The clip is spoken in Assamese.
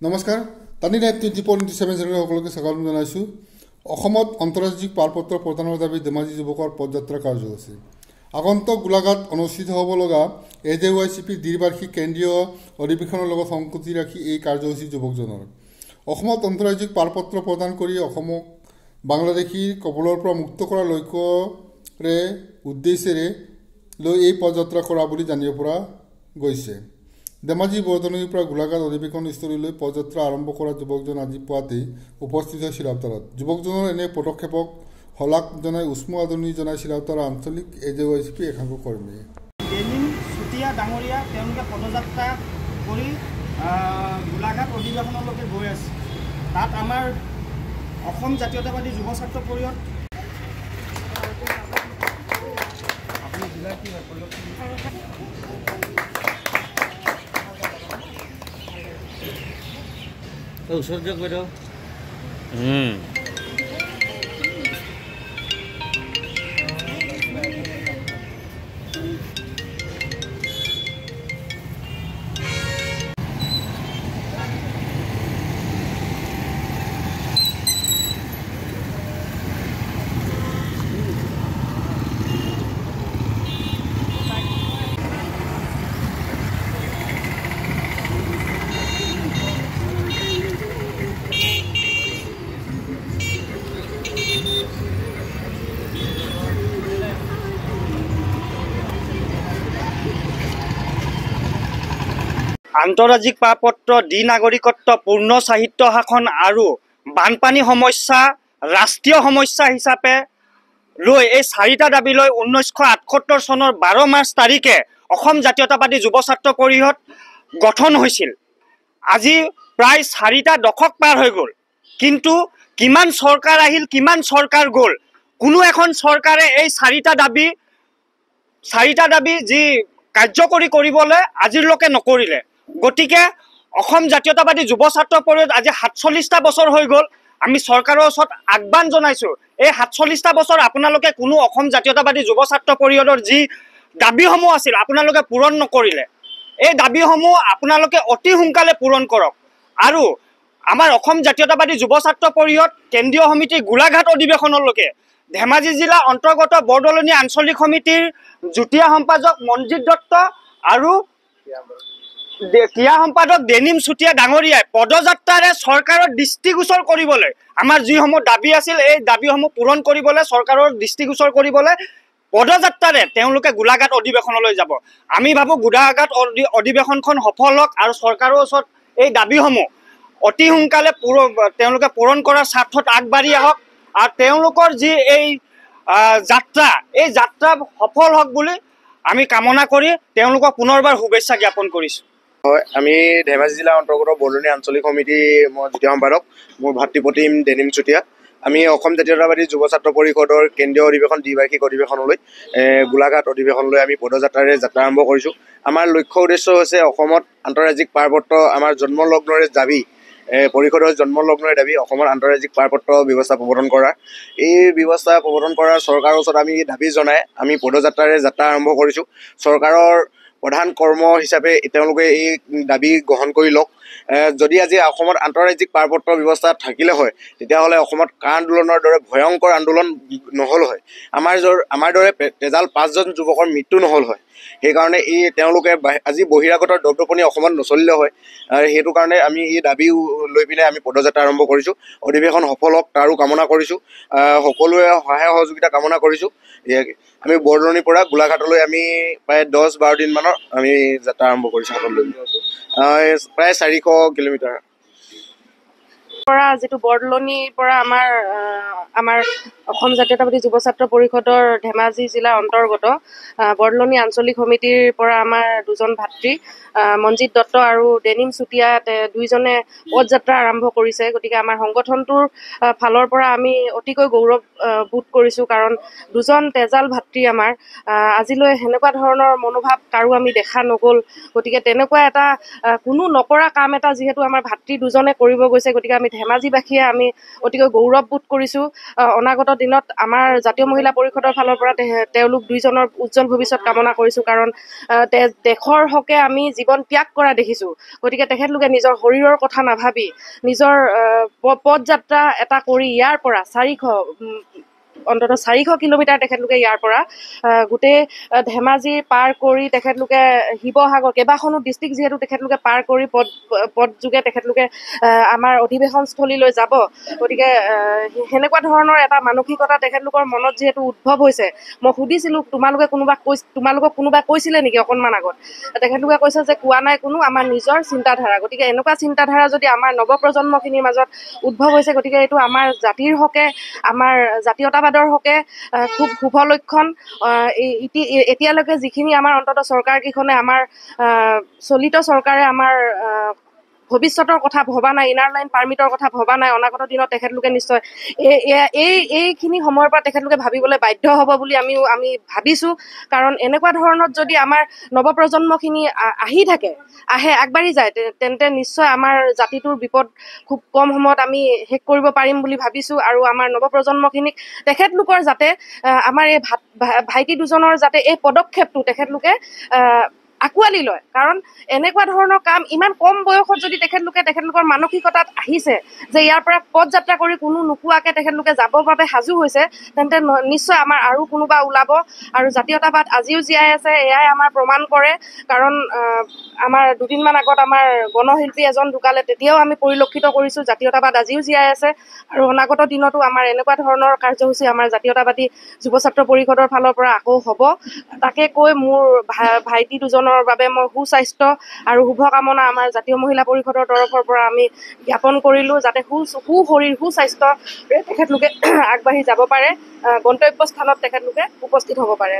নমস্কাৰ টানি নাইট 24/7 চেনেলৰ সকলোকে স্বাগতম জনাইছোঁ। অসমত আন্তঃৰাজ্যিক পাৰপত্ৰ প্ৰদানৰ দাবী ধেমাজি যুৱকৰ পদযাত্ৰা কাৰ্যসূচী। আগন্তুক গোলাঘাট অনুষ্ঠিত হ'ব লগা AJYCPৰ দ্বিবাৰ্ষিক কেন্দ্ৰীয় অধিৱেশনৰ লগত সংগতি ৰাখি এই কাৰ্যসূচী যুৱকজনৰ অসমত আন্তঃৰাজ্যিক পাৰপত্ৰ প্ৰদান কৰি অসমক বাংলাদেশীৰ কবলৰ পৰা মুক্ত কৰাৰ লক্ষ্যৰে উদ্দেশ্যেৰে লৈ এই পদযাত্ৰা কৰা বুলি জানিব পৰা গৈছে। ধেমাজি বৰদলৈৰ পৰা গোলাঘাট অধিৱেশনস্থলীলৈ পদযাত্ৰা আৰম্ভ কৰা যুৱকজন আজি পুৱাতেই উপস্থিত হয় চিলাউতাৰত। যুৱকজনৰ এনে পদক্ষেপক শলাগ জনাই উষ্ম আদৰণি জনাই চিলাউতাৰ আঞ্চলিক AJYCP একাংশ কৰ্মীয়ে। ডেনিম চুতীয়া ডাঙৰীয়া তেওঁলোকে পদযাত্ৰা কৰি গোলাঘাট অধিৱেশনলৈকে গৈ আছে। তাত আমাৰ অসম জাতীয়তাবাদী যুৱ ছাত্ৰ পৰিষদ ওচৰত গৈ দিয়ক। আন্তঃৰাজ্যিক পাৰপত্ৰ, নাগৰিকত্ব, পূৰ্ণ সাহিত্য শাসন আৰু বানপানী সমস্যা ৰাষ্ট্ৰীয় সমস্যা হিচাপে লৈ এই চাৰিটা দাবী লৈ 1978 চনৰ 12 মাৰ্চ তাৰিখে অসম জাতীয়তাবাদী যুৱ ছাত্ৰ পৰিষদ গঠন হৈছিল। আজি প্ৰায় 4টা দশক পাৰ হৈ গ'ল, কিন্তু কিমান চৰকাৰ আহিল, কিমান চৰকাৰ গ'ল, কোনো এখন চৰকাৰে এই চাৰিটা দাবী যি কাৰ্যকৰী কৰিবলৈ আজিলৈকে নকৰিলে। গতিকে অসম জাতীয়তাবাদী যুৱ ছাত্ৰ পৰিষদ আজি 47টা বছৰ হৈ গ'ল। আমি চৰকাৰৰ ওচৰত আহ্বান জনাইছোঁ, এই 47টা বছৰ আপোনালোকে কোনো অসম জাতীয়তাবাদী যুৱ ছাত্ৰ পৰিষদৰ যি দাবীসমূহ আছিল আপোনালোকে পূৰণ নকৰিলে। এই দাবীসমূহ আপোনালোকে অতি সোনকালে পূৰণ কৰক আৰু আমাৰ অসম জাতীয়তাবাদী যুৱ ছাত্ৰ পৰিষদ কেন্দ্ৰীয় সমিতিৰ গোলাঘাট অধিৱেশনলৈকে ধেমাজি জিলা অন্তৰ্গত বৰদলনি আঞ্চলিক সমিতিৰ যুটীয়া সম্পাদক মনজিৎ দত্ত আৰু ক্ৰীড়া সম্পাদক ডেনিম চুতীয়া ডাঙৰীয়াই পদযাত্ৰাৰে চৰকাৰৰ দৃষ্টিগোচৰ কৰিবলৈ আমাৰ যিসমূহ দাবী আছিল এই দাবীসমূহ পূৰণ কৰিবলৈ চৰকাৰৰ দৃষ্টিগোচৰ কৰিবলৈ পদযাত্ৰাৰে তেওঁলোকে গোলাঘাট অধিৱেশনলৈ যাব। আমি ভাবোঁ গোলাঘাট অধিৱেশনখন সফল হওক আৰু চৰকাৰৰ ওচৰত এই দাবীসমূহ অতি সোনকালে তেওঁলোকে পূৰণ কৰাৰ স্বাৰ্থত আগবাঢ়ি আহক আৰু তেওঁলোকৰ যি এই যাত্ৰা সফল হওক বুলি আমি কামনা কৰি তেওঁলোকক পুনৰবাৰ শুভেচ্ছা জ্ঞাপন কৰিছোঁ। হয়, আমি ধেমাজি জিলাৰ অন্তৰ্গত বৰদলনি আঞ্চলিক সমিতি মই যুটীয়া সম্পাদক, মোৰ ভাতৃপ্ৰতিম ডেনিম চুতীয়া। আমি অসম জাতীয়তাবাদী যুৱ ছাত্ৰ পৰিষদৰ কেন্দ্ৰীয় অধিৱেশন দ্বিবাৰ্ষিক অধিৱেশনলৈ গোলাঘাট অধিৱেশনলৈ আমি পদযাত্ৰাৰে যাত্ৰা আৰম্ভ কৰিছোঁ। আমাৰ লক্ষ্য উদ্দেশ্য হৈছে অসমত আন্তঃৰাজ্যিক পাৰপত্ৰ আমাৰ জন্মলগ্নৰে দাবী, পৰিষদৰ জন্মলগ্নৰে দাবী অসমত আন্তঃৰাজ্যিক পাৰপত্ৰ ব্যৱস্থা প্ৰৱৰ্তন কৰা। এই ব্যৱস্থা প্ৰৱৰ্তন কৰাৰ চৰকাৰৰ ওচৰত আমি দাবী জনাই আমি পদযাত্ৰাৰে যাত্ৰা আৰম্ভ কৰিছোঁ। চৰকাৰৰ প্ৰধান কৰ্ম হিচাপে তেওঁলোকে এই দাবী গ্ৰহণ কৰি লওক। যদি আজি অসমত আন্তঃৰাজ্যিক পাৰপত্ৰ ব্যৱস্থা থাকিলে হয় তেতিয়াহ'লে অসমত কা আন্দোলনৰ দৰে ভয়ংকৰ আন্দোলন নহ'ল হয়, আমাৰ দৰে তেজাল 5জন যুৱকৰ মৃত্যু নহ'ল হয়। সেইকাৰণে তেওঁলোকে আজি বহিৰাগত দ্ৰব্যপনি অসমত নচলিলে হয়। সেইটো কাৰণে আমি এই দাবী লৈ পিনে আমি পদযাত্ৰা আৰম্ভ কৰিছোঁ। অধিৱেশন সফল হওক তাৰো কামনা কৰিছোঁ, সকলোৱে সহায় সহযোগিতা কামনা কৰিছোঁ। আমি বৰদলনিৰ পৰা গোলাঘাটলৈ আমি প্ৰায় 10-12 দিনমানৰ আমি যাত্ৰা আৰম্ভ কৰিছোঁ হাতলৈ, প্ৰায় 400 কিলোমিটাৰ। পৰা যিটো বৰদলনিৰ পৰা আমাৰ অসম জাতীয়তাবাদী যুৱ ছাত্ৰ পৰিষদৰ ধেমাজি জিলা অন্তৰ্গত বৰদলনি আঞ্চলিক সমিতিৰ পৰা আমাৰ দুজন ভাতৃ মনজিৎ দত্ত আৰু ডেনিম চুতীয়া দুইজনে পদযাত্ৰা আৰম্ভ কৰিছে। গতিকে আমাৰ সংগঠনটোৰ ফালৰ পৰা আমি অতিকৈ গৌৰৱ বোধ কৰিছোঁ, কাৰণ দুজন তেজাল ভাতৃ আমাৰ আজিলৈ সেনেকুৱা ধৰণৰ মনোভাৱ কাৰো আমি দেখা নগ'ল। গতিকে তেনেকুৱা এটা কোনো নকৰা কাম এটা যিহেতু আমাৰ ভাতৃ দুজনে কৰিব গৈছে, গতিকে আমি ধেমাজিবাসীয়ে আমি অতিকৈ গৌৰৱবোধ কৰিছোঁ। অনাগত দিনত আমাৰ জাতীয় মহিলা পৰিষদৰ ফালৰ পৰা তেওঁলোক দুইজনৰ উজ্জ্বল ভৱিষ্যত কামনা কৰিছোঁ, কাৰণ দেশৰ হকে আমি জীৱন ত্যাগ কৰা দেখিছোঁ। গতিকে তেখেতলোকে নিজৰ শৰীৰৰ কথা নাভাবি নিজৰ পদযাত্ৰা এটা কৰি ইয়াৰ পৰা অন্ততঃ 400 কিলোমিটাৰ তেখেতলোকে ইয়াৰ পৰা গোটেই ধেমাজি পাৰ কৰি তেখেতলোকে শিৱসাগৰ কেইবাখনো ডিষ্ট্ৰিক্ট যিহেতু তেখেতলোকে পাৰ কৰি পদযোগে তেখেতলোকে আমাৰ অধিৱেশনস্থলীলৈ যাব। গতিকে সেনেকুৱা ধৰণৰ এটা মানসিকতা তেখেতলোকৰ মনত যিহেতু উদ্ভৱ হৈছে, মই সুধিছিলোঁ তোমালোকক কোনোবা কৈছিলে নেকি অকণমান আগত? তেখেতলোকে কৈছে যে কোৱা নাই কোনো, আমাৰ নিজৰ চিন্তাধাৰা। গতিকে এনেকুৱা চিন্তাধাৰা যদি আমাৰ নৱপ্ৰজন্মখিনিৰ মাজত উদ্ভৱ হৈছে, গতিকে এইটো আমাৰ জাতিৰ হকে, আমাৰ জাতীয়তাবাদৰ হকে খুব শুভ লক্ষণ। এতিয়ালৈকে যিখিনি আমাৰ অন্ততঃ চৰকাৰকেইখনে আমাৰ চলিত চৰকাৰে আমাৰ ভৱিষ্যতৰ কথা ভবা নাই, ইনাৰ লাইন পাৰ্মিটৰ কথা ভবা নাই। অনাগত দিনত তেখেতলোকে নিশ্চয় এইখিনি সময়ৰ পৰা তেখেতলোকে ভাবিবলৈ বাধ্য হ'ব বুলি আমি ভাবিছোঁ। কাৰণ এনেকুৱা ধৰণত যদি আমাৰ নৱপ্ৰজন্মখিনি আগবাঢ়ি যায়, তেন্তে নিশ্চয় আমাৰ জাতিটোৰ বিপদ খুব কম সময়ত আমি শেষ কৰিব পাৰিম বুলি ভাবিছোঁ। আৰু আমাৰ নৱপ্ৰজন্মখিনিক তেখেতলোকৰ যাতে আমাৰ এই ভাইটি দুজনৰ যাতে এই পদক্ষেপটো তেখেতলোকে আঁকোৱালি লয়। কাৰণ এনেকুৱা ধৰণৰ কাম ইমান কম বয়সত যদি তেখেতলোকৰ মানসিকতাত আহিছে যে ইয়াৰ পৰা পদযাত্ৰা কৰি কোনো নোকোৱাকৈ তেখেতলোকে যাবৰ বাবে সাজু হৈছে, তেন্তে নিশ্চয় আমাৰ আৰু কোনোবা ওলাব। আৰু জাতীয়তাবাদ আজিও জীয়াই আছে, এয়াই আমাৰ প্ৰমাণ কৰে। কাৰণ আমাৰ দুদিনমান আগত আমাৰ গণশিল্পী এজন ঢুকালে, তেতিয়াও আমি পৰিলক্ষিত কৰিছোঁ জাতীয়তাবাদ আজিও জীয়াই আছে। আৰু অনাগত দিনতো আমাৰ এনেকুৱা ধৰণৰ কাৰ্যসূচী আমাৰ জাতীয়তাবাদী যুৱ ছাত্ৰ পৰিষদৰ ফালৰ পৰা আকৌ হ'ব। তাকে কৈ মোৰ ভাইটি দুজনৰ বাবে মই সুস্বাস্থ্য আৰু শুভকামনা আমাৰ জাতীয় মহিলা পৰিষদৰ তৰফৰ পৰা আমি জ্ঞাপন কৰিলোঁ, যাতে সুশৰীৰ সুস্বাস্থ্যৰে তেখেতলোকে আগবাঢ়ি যাব পাৰে, গন্তব্যস্থানত তেখেতলোকে উপস্থিত হ'ব পাৰে।